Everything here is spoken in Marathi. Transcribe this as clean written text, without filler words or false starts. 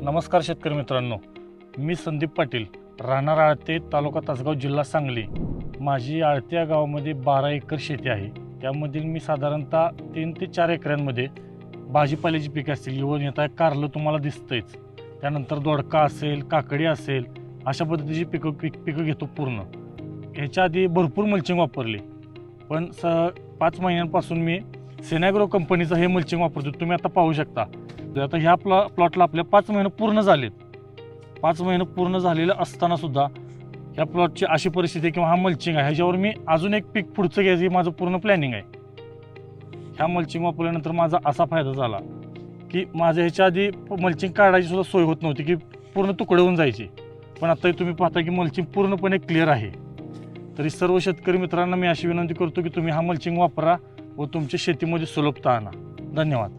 नमस्कार शेतकरी मित्रांनो, मी संदीप पाटील, राहणार आळते, तालुका तासगाव, जिल्हा सांगली। माझी आळते या गावामध्ये 12 एकर शेती आहे। त्यामधील मी साधारणतः 3 ते 4 एकरांमध्ये भाजीपाल्याची पिके असतील, येऊन येत आहे कारलं तुम्हाला दिसतंच, त्यानंतर दोडका असेल, काकडी असेल, अशा पद्धतीची पिकं घेतो पूर्ण। ह्याच्या आधी भरपूर मल्चिंग वापरली, पण 5 महिन्यांपासून मी सेनाग्रो कंपनीचं हे मल्चिंग वापरतो। तुम्ही आता पाहू शकता, आता ह्या प्लॉटला आपल्या 5 महिने पूर्ण झालेत। 5 महिने पूर्ण झालेलं असताना सुद्धा ह्या प्लॉटची अशी परिस्थिती किंवा हा मल्चिंग आहे, ह्याच्यावर मी अजून एक पीक पुढचं घ्यायचं माझं पूर्ण प्लॅनिंग आहे। ह्या मल्चिंग वापरल्यानंतर माझा असा फायदा झाला की माझ्या ह्याच्या आधी मल्चिंग काढायची सुद्धा सोय होत नव्हती, की पूर्ण तुकडे होऊन जायची, पण आता तुम्ही पाहता की मल्चिंग पूर्णपणे क्लिअर आहे। तरी सर्व शेतकरी मित्रांना मी अशी विनंती करतो की तुम्ही हा मल्चिंग वापरा व तुमच्या शेतीमध्ये सुलभता आणा। धन्यवाद।